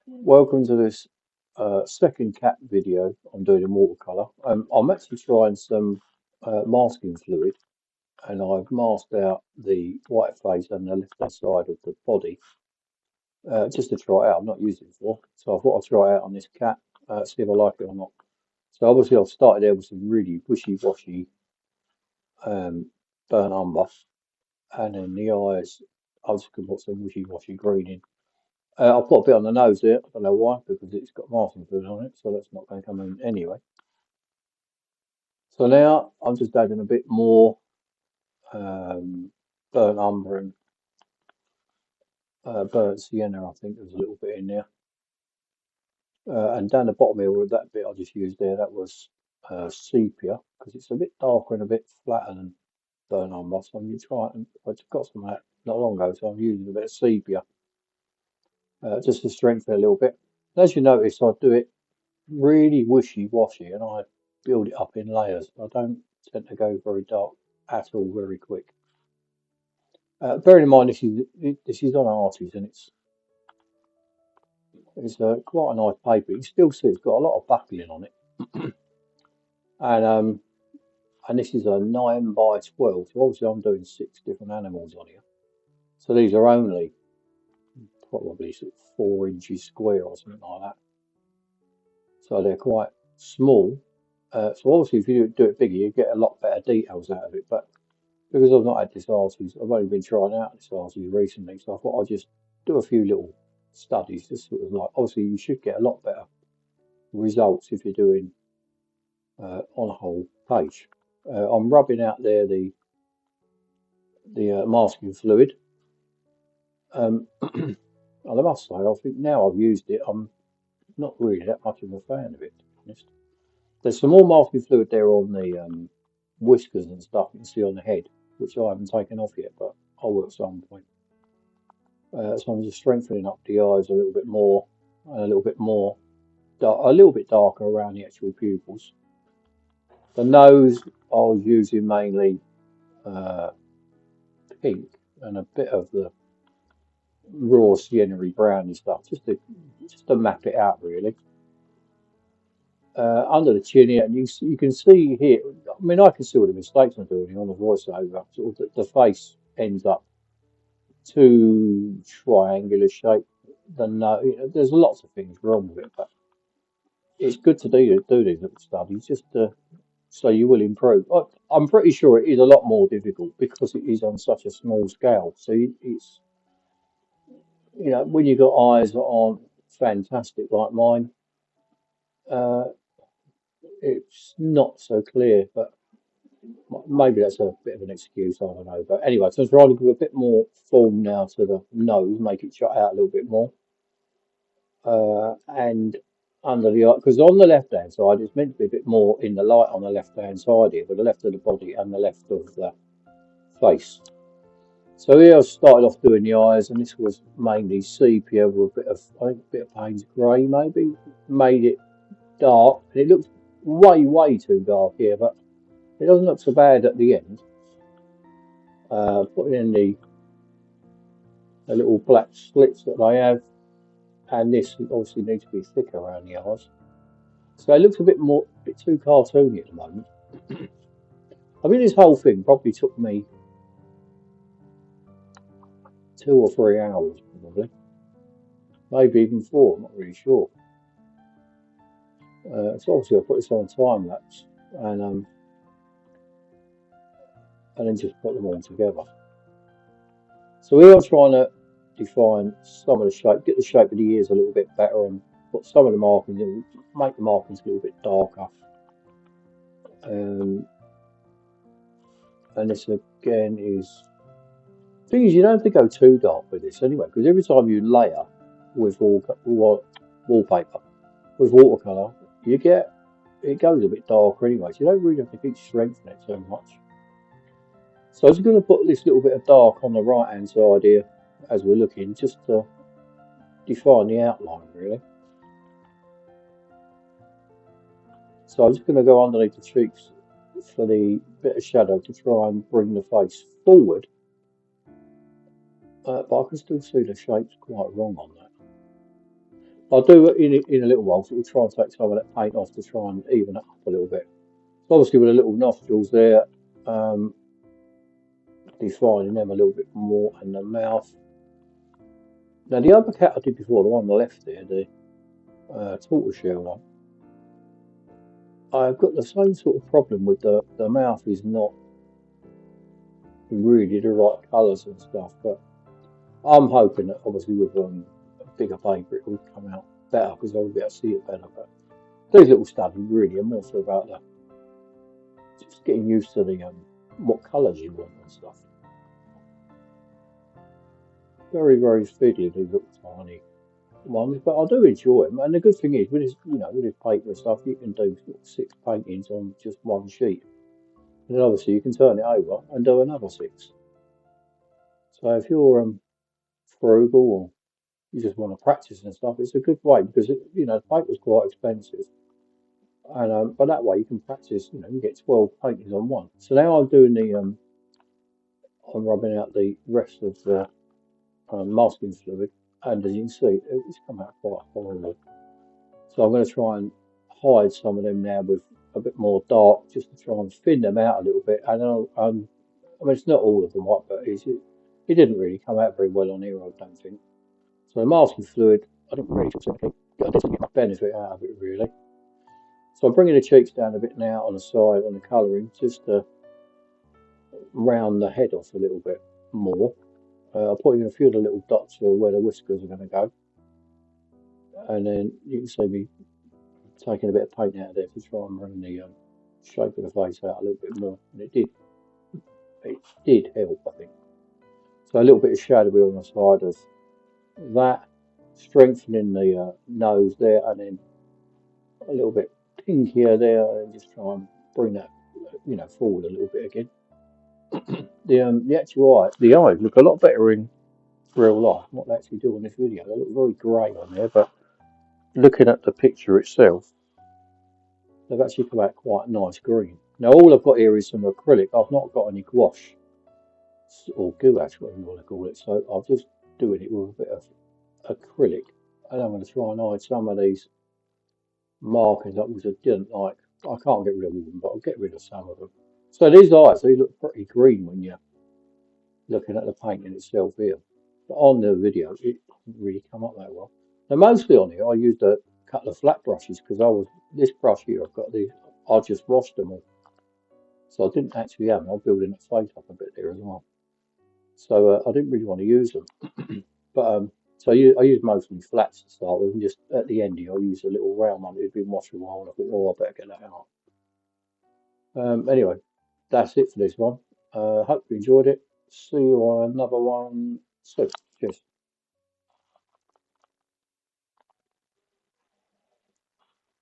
Welcome to this second cat video I'm doing in watercolour. I'm actually trying some masking fluid and I've masked out the white face and the left hand side of the body just to try it out. I've not used it before, so I thought I'd try it out on this cat, see if I like it or not. So obviously I've started there with some really wishy-washy um, burnt umber, and then the eyes I was going to put some wishy-washy green in. I'll put a bit on the nose there. I don't know why, because it's got masking fluid on it, so that's not going to come in anyway. So now I'm just adding a bit more um, burnt umber and burnt sienna. I think there's a little bit in there. And down the bottom here, with that bit I just used there, that was sepia, because it's a bit darker and a bit flatter than burnt umber. So I'm going to try it, and I just got some of that not long ago, so I'm using a bit of sepia just to strengthen it a little bit. And as you notice, I do it really wishy-washy, and I build it up in layers. I don't tend to go very dark at all very quick. Bearing in mind this is on Arties, and it's quite a nice paper. You can still see it's got a lot of buckling on it, and this is a 9 by 12. So obviously I'm doing 6 different animals on here. So these are only probably sort of 4 inches square or something like that. So they're quite small. So obviously if you do it bigger, you get a lot better details out of it. But because I've not had this artist, I've only been trying out this artist recently, so I thought I'd just do a few little studies, just sort of like, obviously you should get a lot better results if you're doing on a whole page. I'm rubbing out there the masking fluid, and I must say, I think now I've used it, I'm not really that much of a fan of it, to be honest. There's some more masking fluid there on the whiskers and stuff you can see on the head, which I haven't taken off yet, but I will at some point. So I'm just strengthening up the eyes a little bit more, and a little bit more, a little bit darker around the actual pupils. The nose I was using mainly uh, pink and a bit of the raw sienna-y browny stuff, just to map it out really. Under the chin here, and you can see here. I mean, I can see all the mistakes I'm doing on the voiceover. Sort of the face ends up too triangular shape. There's lots of things wrong with it, but it's good to do these little studies just to so you will improve. I'm pretty sure it is a lot more difficult because it is on such a small scale. So it's when you got eyes that aren't fantastic like mine, uh, it's not so clear. But maybe that's a bit of an excuse. I don't know. But anyway, so I'm trying to give a bit more form now to the nose, make it shut out a little bit more. And under the eye, because on the left hand side, it's meant to be a bit more in the light on the left hand side here, but the left of the body and the left of the face. So here I started off doing the eyes, and this was mainly sepia with a bit of, I think, a bit of Payne's grey maybe. Made it dark, and it looks way too dark here, but it doesn't look so bad at the end. Putting in the little black slits that they have, and this obviously needs to be thicker around the eyes. So it looks a bit too cartoony at the moment. I mean, this whole thing probably took me 2 or 3 hours, probably, maybe even 4. I'm not really sure. So obviously I put this on time lapse and then just put them all together. So here I'm trying to define some of the shape, get the shape of the ears a little bit better, and put some of the markings in, make the markings a little bit darker. And this again is. Thing is, you don't have to go too dark with this anyway, because every time you layer with wallpaper, with watercolour, it goes a bit darker anyway, so you don't really have to keep strengthening it so much. So I'm just going to put this little bit of dark on the right hand side here as we're looking, just to define the outline really. So I'm just going to go underneath the cheeks for the bit of shadow to try and bring the face forward. But I can still see the shape's quite wrong on that. I'll do it in a little while, so we'll try and take some of that paint off to try and even it up a little bit. So obviously with the little nostrils there, um, defining them a little bit more, and the mouth. Now the other cat I did before, the one on the left there, the tortoiseshell one, I've got the same sort of problem with the mouth is not really the right colours and stuff, but I'm hoping that obviously with a bigger paper it will come out better because I'll be able to see it better. But these little studies really are more so about the just getting used to the what colours you want and stuff. Very, very fiddly these little tiny ones, but I do enjoy them. And the good thing is with this, with this paper and stuff, you can do sort of 6 paintings on just one sheet. And then obviously you can turn it over and do another 6. So if you're frugal or you just want to practice and stuff, it's a good way because the paper's quite expensive. And but that way you can practice, you get 12 paintings on one. So now I'm doing I'm rubbing out the rest of the masking fluid, and as you can see, it's come out quite horrible. So I'm going to try and hide some of them now with a bit more dark, just to try and thin them out a little bit. And I mean, it's not all of them white, but it didn't really come out very well on here, I don't think. So the masking fluid, I didn't really get much benefit out of it really. So I'm bringing the cheeks down a bit now on the side on the colouring, just to round the head off a little bit more. I'll put in a few of the little dots for where the whiskers are going to go. And then you can see me taking a bit of paint out of there to try and bring the shape of the face out a little bit more. And it did help, I think. So a little bit of shadowy on the side of that, strengthening the nose there, and then a little bit pinkier there, and just try and bring that, forward a little bit again. The actual the eyes look a lot better in real life than what they actually do on this video. They look very grey on there, but looking at the picture itself, they've actually come out quite nice green. Now all I've got here is some acrylic. I've not got any gouache or gouache, whatever you want to call it. So I'll just doing it with a bit of acrylic, and I'm going to try and hide some of these markings up which I didn't like. I can't get rid of all of them, but I'll get rid of some of them. So these eyes, they look pretty green when you're looking at the painting itself here. But on the video, it didn't really come up that well. Now mostly on here, I used a couple of flat brushes because this brush here, I just washed them all. So I didn't actually have them. I'm building the face up a bit there as well. So I didn't really want to use them. But so I used mostly flats to start with, and just at the end here, I used a little round one that had been washed a while, and I thought, oh, I better get that out. Anyway, that's it for this one. Hope you enjoyed it. See you on another one soon. Cheers.